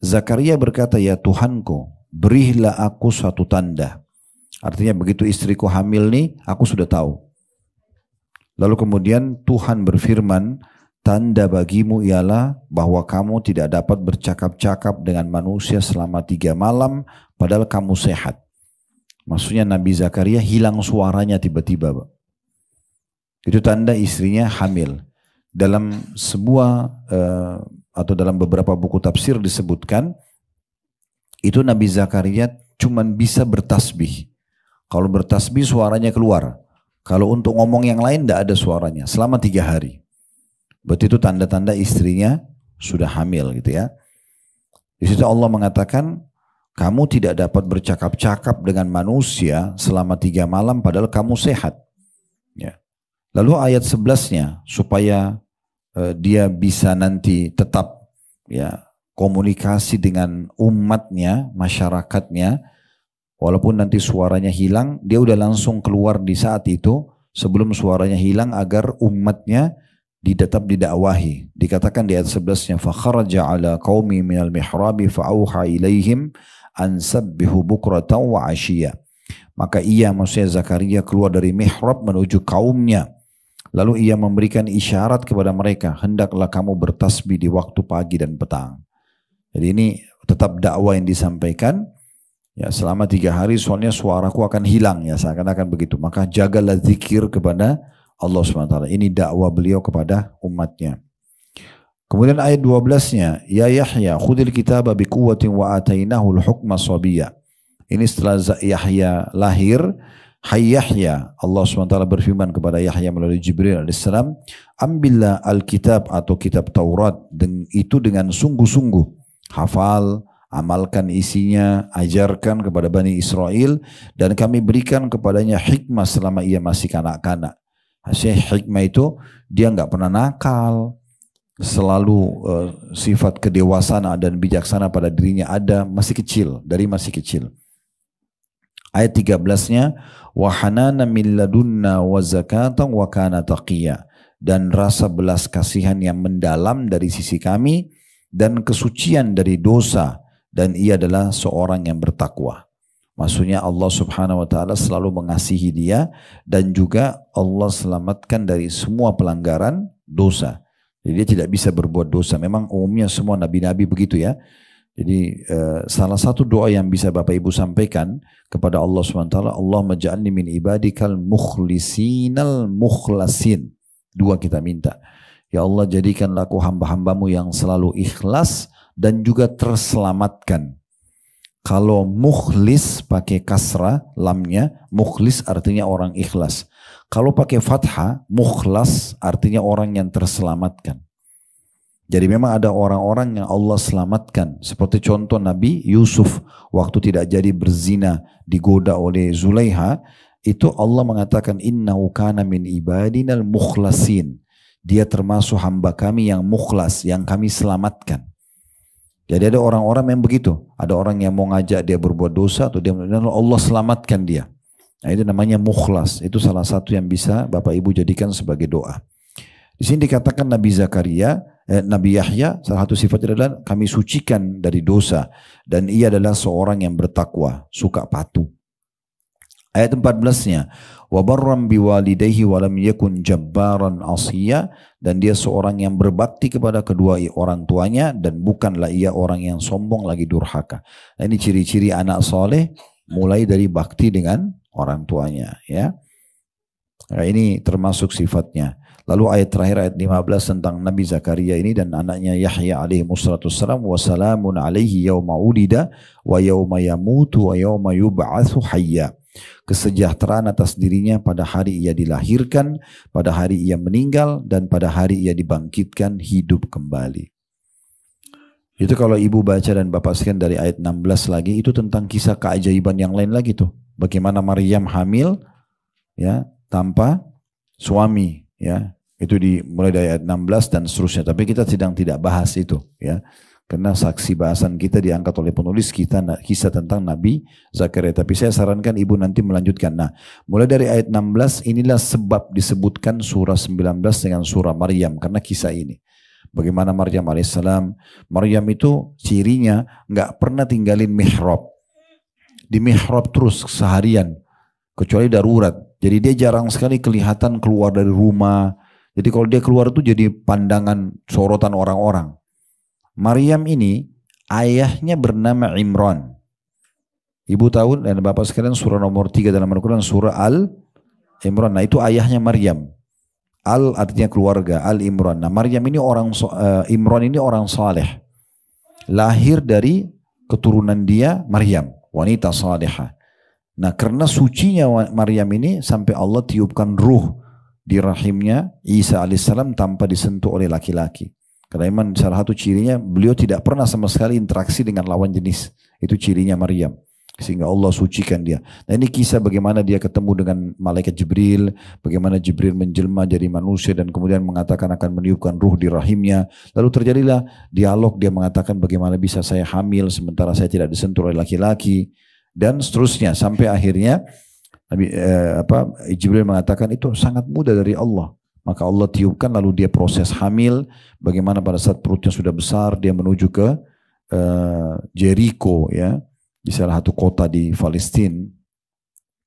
Zakaria berkata, ya Tuhanku, berilah aku suatu tanda. Artinya begitu istriku hamil nih, aku sudah tahu. Lalu kemudian Tuhan berfirman, tanda bagimu ialah bahwa kamu tidak dapat bercakap-cakap dengan manusia selama 3 malam padahal kamu sehat. Maksudnya Nabi Zakaria hilang suaranya tiba-tiba. Itu tanda istrinya hamil. Dalam sebuah atau dalam beberapa buku tafsir disebutkan, itu Nabi Zakaria cuman bisa bertasbih. Kalau bertasbih suaranya keluar. Kalau untuk ngomong yang lain tidak ada suaranya selama 3 hari. Berarti itu tanda-tanda istrinya sudah hamil gitu ya. Di situ Allah mengatakan, kamu tidak dapat bercakap-cakap dengan manusia selama 3 malam padahal kamu sehat. Ya. Lalu ayat 11-nya supaya dia bisa nanti tetap ya komunikasi dengan umatnya, masyarakatnya, walaupun nanti suaranya hilang, dia udah langsung keluar di saat itu sebelum suaranya hilang agar umatnya tetap didakwahi. Dikatakan di ayat 11-nya, فَخَرَجَ عَلَى قَوْمِ مِنَ الْمِحْرَابِ فَأَوْحَى إِلَيْهِمْ أَنْ سَبِّهُ بُكْرَةً وَعَشِيًّا. Maka ia, maksudnya Zakaria, keluar dari mihrab menuju kaumnya. Lalu ia memberikan isyarat kepada mereka, hendaklah kamu bertasbih di waktu pagi dan petang. Jadi ini tetap dakwah yang disampaikan. Ya, selama 3 hari soalnya suaraku akan hilang ya, seakan-akan begitu. Maka jagalah zikir kepada Allah SWT. Ini dakwah beliau kepada umatnya. Kemudian ayat 12-nya, ya Yahya khudil kitaba biquwwatin wa atainahu al-hukma sabiyya. Ini setelah Yahya lahir, hai Yahya, Allah SWT berfirman kepada Yahya melalui Jibril alaihissalam, ambillah alkitab atau kitab Taurat itu dengan sungguh-sungguh, hafal, amalkan isinya, ajarkan kepada Bani Israel, dan kami berikan kepadanya hikmah selama ia masih kanak-kanak. Hasil hikmah itu dia nggak pernah nakal, selalu sifat kedewasaan dan bijaksana pada dirinya ada masih kecil, dari masih kecil. Ayat 13-nya, wa hanana min ladunna wa zakatan wa kana taqiyya, dan rasa belas kasihan yang mendalam dari sisi kami dan kesucian dari dosa, dan ia adalah seorang yang bertakwa. Maksudnya Allah Subhanahu wa taala selalu mengasihi dia dan juga Allah selamatkan dari semua pelanggaran dosa. Jadi dia tidak bisa berbuat dosa. Memang umumnya semua nabi-nabi begitu ya. Jadi salah satu doa yang bisa Bapak Ibu sampaikan kepada Allah SWT, Allahumma ja'alni min ibadikal mukhlisinal mukhlasin. 2 kita minta. Ya Allah, jadikanlah aku hamba-hambamu yang selalu ikhlas dan juga terselamatkan. Kalau mukhlis pakai kasrah lamnya, mukhlis artinya orang ikhlas. Kalau pakai fathah, mukhlas artinya orang yang terselamatkan. Jadi memang ada orang-orang yang Allah selamatkan. Seperti contoh Nabi Yusuf waktu tidak jadi berzina digoda oleh Zulaiha, itu Allah mengatakan innahu kana min ibadinal mukhlasin. Dia termasuk hamba kami yang mukhlas, yang kami selamatkan. Jadi ada orang-orang yang begitu. Ada orang yang mau ngajak dia berbuat dosa atau dia Allah selamatkan dia. Nah, itu namanya mukhlas. Itu salah satu yang bisa Bapak Ibu jadikan sebagai doa. Di sini dikatakan Nabi Zakaria, Nabi Yahya, salah satu sifatnya adalah kami sucikan dari dosa. Dan ia adalah seorang yang bertakwa, suka patuh. Ayat 14-nya, wa barram biwalidayhi wa lam yakun jabbaran asiyya, dan dia seorang yang berbakti kepada kedua orang tuanya dan bukanlah ia orang yang sombong lagi durhaka. Nah, ini ciri-ciri anak soleh mulai dari bakti dengan orang tuanya ya. Nah, ini termasuk sifatnya. Lalu ayat terakhir ayat 15 tentang Nabi Zakaria ini dan anaknya Yahya alaihi wassalam, wa salamun alaihi yauma ulida wa yauma yamutu wa yauma yub'atsu hayya. Kesejahteraan atas dirinya pada hari ia dilahirkan, pada hari ia meninggal, dan pada hari ia dibangkitkan hidup kembali. Itu kalau ibu baca dan bapak sekalian dari ayat 16 lagi, itu tentang kisah keajaiban yang lain lagi tuh. Bagaimana Maryam hamil ya tanpa suami ya, Itu mulai dari ayat 16 dan seterusnya. Tapi kita sedang tidak bahas itu, ya. Karena saksi bahasan kita diangkat oleh penulis kita kisah tentang Nabi Zakaria. Tapi saya sarankan ibu nanti melanjutkan. Nah, mulai dari ayat 16 inilah sebab disebutkan surah 19 dengan surah Maryam karena kisah ini. Bagaimana Maryam alaihissalam. Maryam itu cirinya nggak pernah tinggalin mihrab. Di mihrab terus seharian. Kecuali darurat. Jadi dia jarang sekali kelihatan keluar dari rumah. Jadi kalau dia keluar itu jadi pandangan sorotan orang-orang. Maryam ini ayahnya bernama Imran. Ibu tahu dan bapak sekalian surah nomor 3 dalam Al-Quran surah Al-Imran. Nah itu ayahnya Maryam. Al artinya keluarga, Al-Imran. Nah Maryam ini Imran ini orang saleh. Lahir dari keturunan dia Maryam, wanita salehah. Nah karena sucinya Maryam ini sampai Allah tiupkan ruh di rahimnya Isa alaihissalam tanpa disentuh oleh laki-laki. Karena memang salah satu cirinya beliau tidak pernah sama sekali interaksi dengan lawan jenis. Itu cirinya Maryam. Sehingga Allah sucikan dia. Nah ini kisah bagaimana dia ketemu dengan malaikat Jibril. Bagaimana Jibril menjelma jadi manusia dan kemudian mengatakan akan meniupkan ruh di rahimnya. Lalu terjadilah dialog, dia mengatakan bagaimana bisa saya hamil sementara saya tidak disentuh oleh laki-laki. Dan seterusnya sampai akhirnya Jibril mengatakan itu sangat mudah dari Allah. Maka Allah tiupkan lalu dia proses hamil. Bagaimana pada saat perutnya sudah besar dia menuju ke Jericho ya. Di salah satu kota di Palestina.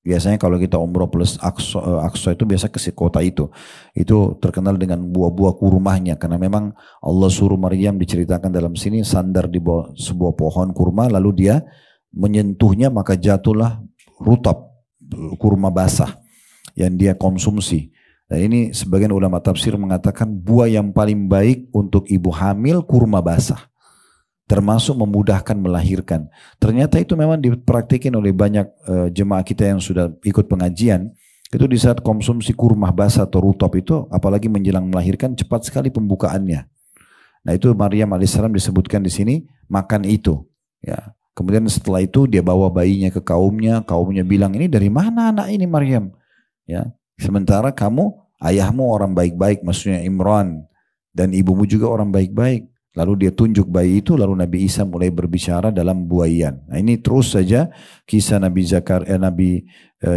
Biasanya kalau kita umroh plus Aqsa itu biasa ke kota itu. Itu terkenal dengan buah-buah kurmanya. Karena memang Allah suruh Maryam diceritakan dalam sini sandar di bawah sebuah pohon kurma. Lalu dia menyentuhnya maka jatuhlah rutab kurma basah yang dia konsumsi. Dan ini sebagian ulama tafsir mengatakan buah yang paling baik untuk ibu hamil kurma basah. Termasuk memudahkan melahirkan. Ternyata itu memang dipraktikin oleh banyak jemaah kita yang sudah ikut pengajian. Itu di saat konsumsi kurma basah atau rutab itu, apalagi menjelang melahirkan cepat sekali pembukaannya. Nah itu Maryam alaihissalam disebutkan di sini makan itu. Ya. Kemudian setelah itu dia bawa bayinya ke kaumnya bilang ini dari mana anak ini Maryam? Ya. Sementara kamu, ayahmu orang baik-baik, maksudnya Imran, dan ibumu juga orang baik-baik. Lalu dia tunjuk bayi itu, lalu Nabi Isa mulai berbicara dalam buaian. Nah ini terus saja kisah Nabi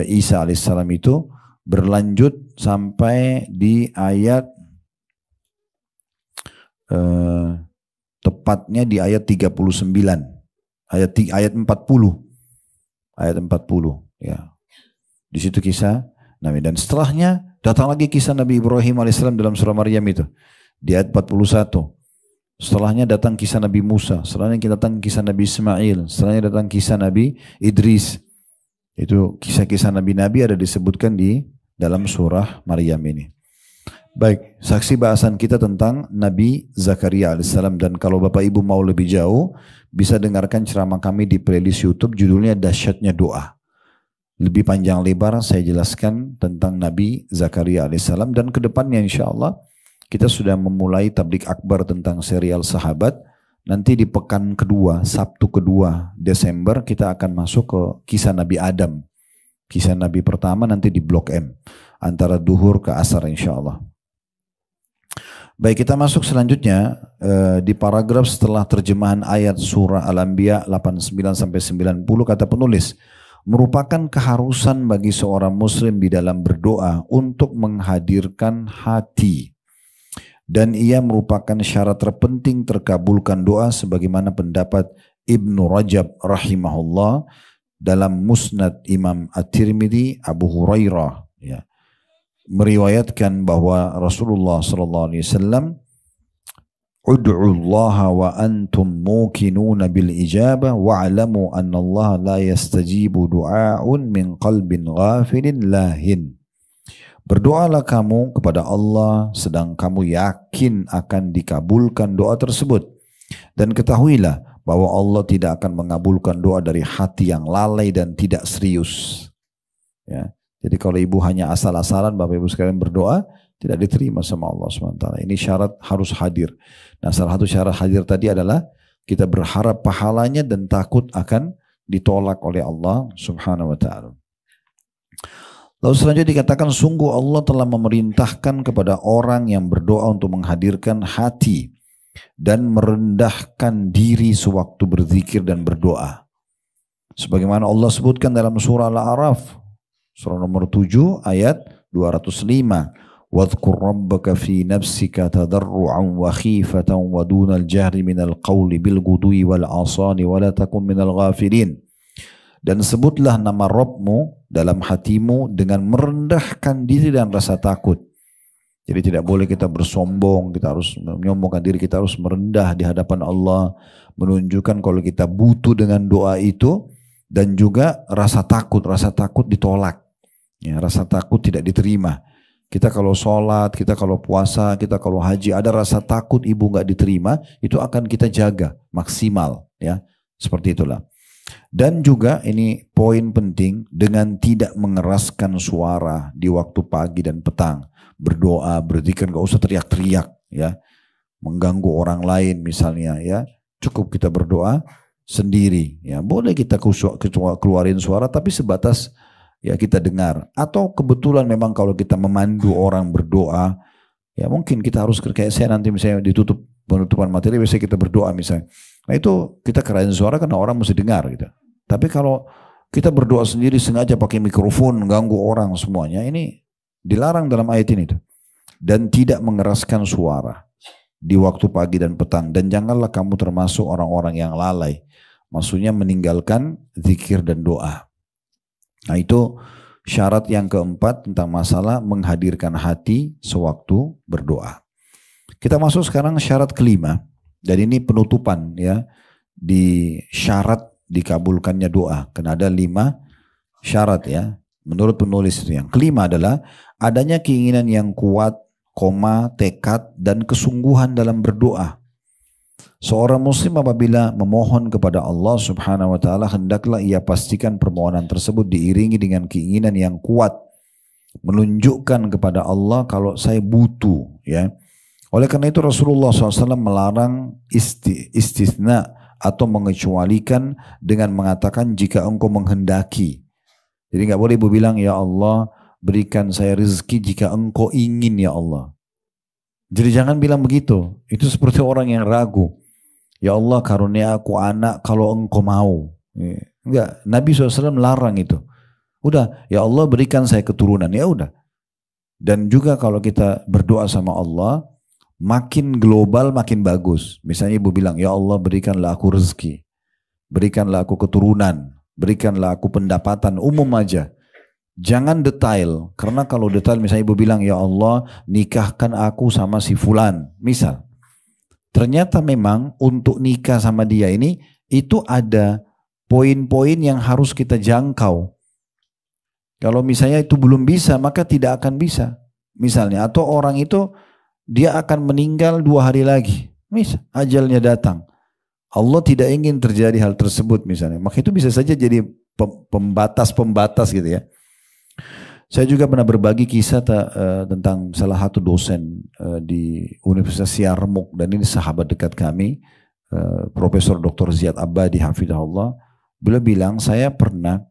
Isa alaihissalam itu berlanjut sampai di ayat, tepatnya di ayat 39, ayat 40, ya. Di situ kisah Nabi. Dan setelahnya datang lagi kisah Nabi Ibrahim alaihissalam dalam surah Maryam itu. Di ayat 41. Setelahnya datang kisah Nabi Musa. Setelahnya datang kisah Nabi Ismail. Setelahnya datang kisah Nabi Idris. Itu kisah-kisah Nabi-Nabi ada disebutkan di dalam surah Maryam ini. Baik, saksi bahasan kita tentang Nabi Zakaria alaihissalam. Dan kalau Bapak Ibu mau lebih jauh, bisa dengarkan ceramah kami di playlist YouTube. Judulnya Dahsyatnya Doa. Lebih panjang lebar saya jelaskan tentang Nabi Zakaria alaihissalam dan kedepannya insya Allah kita sudah memulai tablik akbar tentang serial sahabat. Nanti di pekan kedua, Sabtu kedua Desember kita akan masuk ke kisah Nabi Adam. Kisah Nabi pertama nanti di Blok M. Antara duhur ke asar insya Allah. Baik kita masuk selanjutnya di paragraf setelah terjemahan ayat surah Al-Anbiya 89-90 kata penulis. Merupakan keharusan bagi seorang muslim di dalam berdoa untuk menghadirkan hati. Dan ia merupakan syarat terpenting terkabulkan doa sebagaimana pendapat Ibnu Rajab rahimahullah dalam Musnad Imam At-Tirmidzi Abu Hurairah ya, meriwayatkan bahwa Rasulullah SAW ud'u Allah wa antum muqinuna bil ijabah wa'lamu anna Allah la yastajibu du'a'un min qalbin ghafilin lahin. Berdoalah kamu kepada Allah sedang kamu yakin akan dikabulkan doa tersebut. Dan ketahuilah bahwa Allah tidak akan mengabulkan doa dari hati yang lalai dan tidak serius. Ya. Jadi kalau ibu hanya asal-asalan Bapak Ibu sekalian berdoa, tidak diterima sama Allah SWT. Ini syarat harus hadir. Nah salah satu syarat hadir tadi adalah kita berharap pahalanya dan takut akan ditolak oleh Allah Subhanahu wa ta'ala. Lalu selanjutnya dikatakan sungguh Allah telah memerintahkan kepada orang yang berdoa untuk menghadirkan hati dan merendahkan diri sewaktu berzikir dan berdoa. Sebagaimana Allah sebutkan dalam surah Al-A'raf, surah nomor 7 ayat 205. وَاذْكُرْ رَبَّكَ فِي نَفْسِكَ تَضَرُّعًا وَخِيفَةً وَدُونَ الْجَهْرِ مِنَ الْقَوْلِ بِالْغُدُوِّ وَالْآصَالِ وَلَا تَكُنْ مِنَ الْغَافِلِينَ. Dan sebutlah nama Rabbmu dalam hatimu dengan merendahkan diri dan rasa takut. Jadi tidak boleh kita bersombong, kita harus menyombongkan diri, kita harus merendah di hadapan Allah, menunjukkan kalau kita butuh dengan doa itu, dan juga rasa takut ditolak, ya, rasa takut tidak diterima. Kita kalau sholat, kita kalau puasa, kita kalau haji, ada rasa takut ibu nggak diterima, itu akan kita jaga maksimal, ya, seperti itulah. Dan juga ini poin penting, dengan tidak mengeraskan suara di waktu pagi dan petang, berdoa, berzikir, nggak usah teriak-teriak, ya, mengganggu orang lain misalnya, ya, cukup kita berdoa sendiri, ya, boleh kita keluarin suara tapi sebatas ya kita dengar, atau kebetulan memang kalau kita memandu orang berdoa, ya mungkin kita harus kayak saya nanti misalnya ditutup penutupan materi, biasanya kita berdoa misalnya, nah itu kita kerain suara karena orang mesti dengar gitu. Tapi kalau kita berdoa sendiri sengaja pakai mikrofon ganggu orang semuanya, ini dilarang dalam ayat ini tuh. Dan tidak mengeraskan suara di waktu pagi dan petang, dan janganlah kamu termasuk orang-orang yang lalai, maksudnya meninggalkan zikir dan doa. Nah itu syarat yang keempat tentang masalah menghadirkan hati sewaktu berdoa. Kita masuk sekarang syarat kelima, dan ini penutupan ya di syarat dikabulkannya doa. Karena ada 5 syarat ya menurut penulis itu. Yang kelima adalah adanya keinginan yang kuat, tekad dan kesungguhan dalam berdoa. Seorang muslim apabila memohon kepada Allah subhanahu wa ta'ala, hendaklah ia pastikan permohonan tersebut diiringi dengan keinginan yang kuat, menunjukkan kepada Allah kalau saya butuh, ya. Oleh karena itu Rasulullah SAW melarang istisna atau mengecualikan dengan mengatakan jika engkau menghendaki. Jadi nggak boleh ibu bilang ya Allah berikan saya rezeki jika engkau ingin ya Allah. Jadi jangan bilang begitu, itu seperti orang yang ragu. Ya Allah karunia aku anak kalau engkau mau. Enggak, Nabi SAW larang itu. Udah, ya Allah berikan saya keturunan, ya udah. Dan juga kalau kita berdoa sama Allah, makin global makin bagus. Misalnya ibu bilang, ya Allah berikanlah aku rezeki, berikanlah aku keturunan, berikanlah aku pendapatan, umum aja. Jangan detail, karena kalau detail misalnya ibu bilang, ya Allah nikahkan aku sama si fulan, misal. Ternyata memang untuk nikah sama dia ini, itu ada poin-poin yang harus kita jangkau. Kalau misalnya itu belum bisa, maka tidak akan bisa. Misalnya, atau orang itu dia akan meninggal 2 hari lagi. Misal, ajalnya datang. Allah tidak ingin terjadi hal tersebut misalnya. Maka itu bisa saja jadi pembatas-pembatas gitu ya. Saya juga pernah berbagi kisah tentang salah satu dosen di Universitas Syarmuk, dan ini sahabat dekat kami, Profesor Dr. Ziyad Abadi hafizahullah. Beliau bilang, saya pernah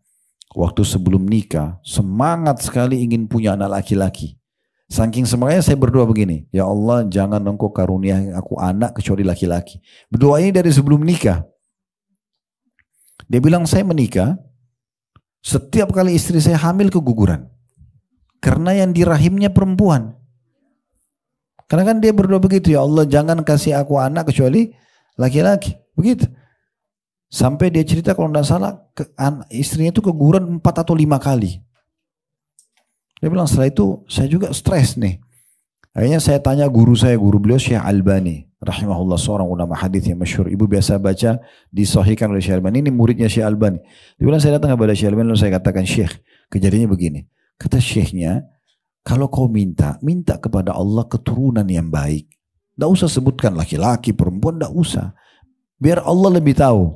waktu sebelum nikah semangat sekali ingin punya anak laki-laki. Saking semangatnya saya berdoa begini, ya Allah jangan engkau karunia aku anak kecuali laki-laki. Berdoa ini dari sebelum nikah. Dia bilang saya menikah, setiap kali istri saya hamil keguguran. Karena yang di rahimnya perempuan. Karena kan dia berdoa begitu, ya Allah jangan kasih aku anak kecuali laki-laki. Begitu. Sampai dia cerita kalau tidak salah istrinya itu keguguran 4 atau 5 kali. Dia bilang setelah itu saya juga stres nih. Akhirnya saya tanya guru saya, guru beliau Syekh Albani rahimahullah, seorang ulama hadis yang masyhur. Ibu biasa baca disahihkan oleh Syekh Albani. Ini muridnya Syekh Albani. Dia bilang saya datang kepada Syekh Albani lalu saya katakan, Syekh kejadiannya begini. Kata Syekhnya, kalau kau minta kepada Allah keturunan yang baik. Tidak usah sebutkan laki-laki, perempuan, tidak usah. Biar Allah lebih tahu.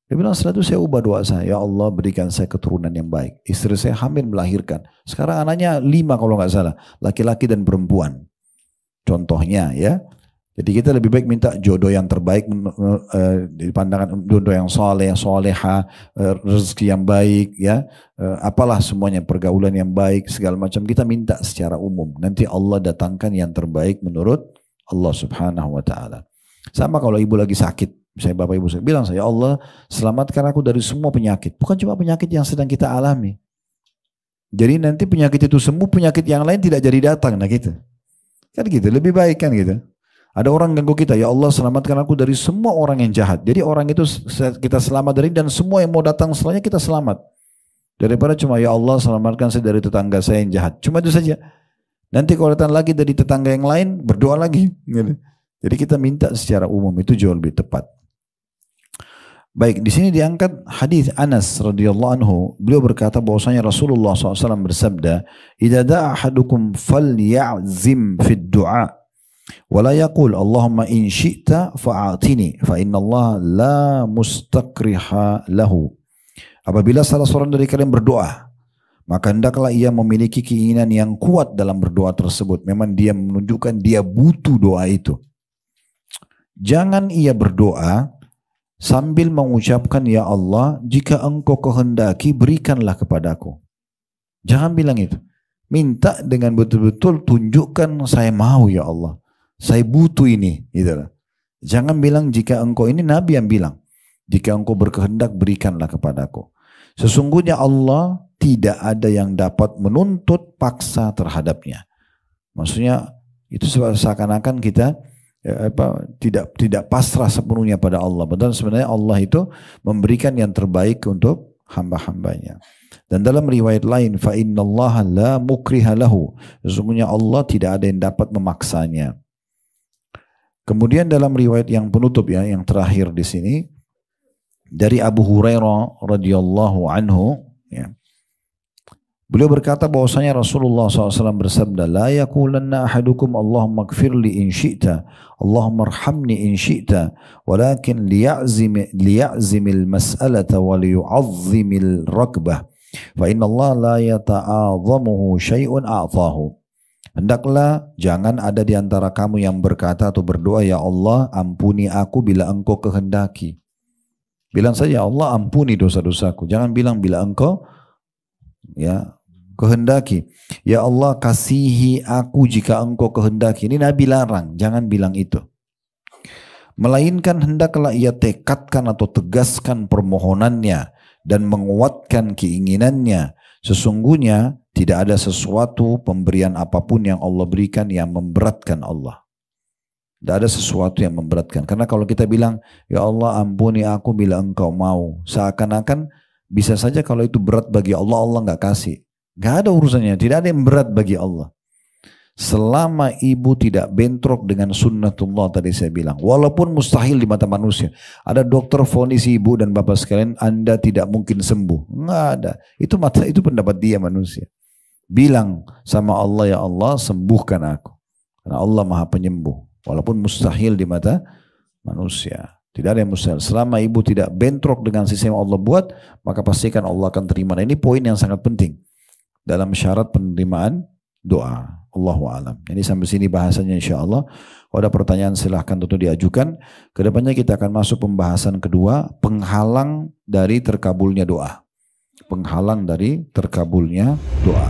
Dia bilang setelah itu saya ubah doa saya, ya Allah berikan saya keturunan yang baik. Istri saya hamil melahirkan. Sekarang anaknya 5 kalau nggak salah, laki-laki dan perempuan. Contohnya ya. Jadi kita lebih baik minta jodoh yang terbaik di pandangan jodoh yang soleh, soleha, rezeki yang baik, ya, apalah semuanya, pergaulan yang baik, segala macam kita minta secara umum. Nanti Allah datangkan yang terbaik menurut Allah Subhanahu Wa Taala. Sama kalau ibu lagi sakit, misalnya bapak ibu bilang, saya Allah selamatkan aku dari semua penyakit. Bukan cuma penyakit yang sedang kita alami. Jadi nanti penyakit itu sembuh, penyakit yang lain tidak jadi datang, nah gitu. Kan gitu, lebih baik kan gitu. Ada orang ganggu kita, ya Allah selamatkan aku dari semua orang yang jahat. Jadi orang itu kita selamat dari, dan semua yang mau datang setelahnya kita selamat. Daripada cuma ya Allah selamatkan saya dari tetangga saya yang jahat. Cuma itu saja. Nanti kalau datang lagi dari tetangga yang lain, berdoa lagi. Gitu. Jadi kita minta secara umum, itu jauh lebih tepat. Baik, di sini diangkat hadis Anas radhiyallahu anhu. Beliau berkata bahwasanya Rasulullah SAW bersabda, "Idza da'a ahadukum falyazim fid du'a." Wala yaqul Allahumma in syi'ta fa'atini fa inna Allah la mustakriha lahu. Apabila salah seorang dari kalian berdoa, maka hendaklah ia memiliki keinginan yang kuat dalam berdoa tersebut. Memang dia menunjukkan dia butuh doa itu. Jangan ia berdoa sambil mengucapkan, ya Allah, jika engkau kehendaki berikanlah kepadaku. Jangan bilang itu. Minta dengan betul-betul tunjukkan saya mau ya Allah. Saya butuh ini, gitu. Jangan bilang jika engkau, ini Nabi yang bilang, jika engkau berkehendak berikanlah kepadaku. Sesungguhnya Allah tidak ada yang dapat menuntut paksa terhadapnya. Maksudnya itu seakan-akan kita tidak pasrah sepenuhnya pada Allah. Padahal sebenarnya Allah itu memberikan yang terbaik untuk hamba-hambanya. Dan dalam riwayat lain, fa innallaha la mukriha lahu. Sesungguhnya Allah tidak ada yang dapat memaksanya. Kemudian dalam riwayat yang penutup, ya, yang terakhir di sini dari Abu Hurairah radhiyallahu anhu, ya, beliau berkata bahwasanya Rasulullah SAW bersabda, la yaqulanna ahadukum Allahumma ighfirli in syi'ta, Allahumma arhamni in syi'ta, walakin liya'zimil mas'alata wa liyu'azzimil rakbah, fa inna Allah la yata'adhamuhu syai'un a'tahu. Hendaklah jangan ada di antara kamu yang berkata atau berdoa, ya Allah ampuni aku bila engkau kehendaki. Bilang saja, ya Allah ampuni dosa-dosaku. Jangan bilang bila engkau, ya, kehendaki. Ya Allah kasihi aku jika engkau kehendaki. Ini Nabi larang, jangan bilang itu. Melainkan hendaklah ia tekadkan atau tegaskan permohonannya dan menguatkan keinginannya. Sesungguhnya tidak ada sesuatu pemberian apapun yang Allah berikan yang memberatkan Allah. Tidak ada sesuatu yang memberatkan. Karena kalau kita bilang, ya Allah ampuni aku bila engkau mau, seakan-akan bisa saja kalau itu berat bagi Allah, Allah nggak kasih. Nggak ada urusannya, tidak ada yang berat bagi Allah. Selama ibu tidak bentrok dengan sunnatullah tadi saya bilang, walaupun mustahil di mata manusia. Ada dokter vonis ibu dan bapak sekalian, Anda tidak mungkin sembuh. Nggak ada. Itu pendapat dia manusia. Bilang sama Allah, ya Allah sembuhkan aku. Karena Allah maha penyembuh. Walaupun mustahil di mata manusia. Tidak ada yang mustahil. Selama ibu tidak bentrok dengan sistem yang Allah buat, maka pastikan Allah akan terima. Nah, ini poin yang sangat penting dalam syarat penerimaan doa. Allahu a'lam. Ini sampai sini bahasanya insyaAllah. Kalau ada pertanyaan silahkan tentu diajukan. Kedepannya kita akan masuk pembahasan kedua, penghalang dari terkabulnya doa. Penghalang dari terkabulnya doa.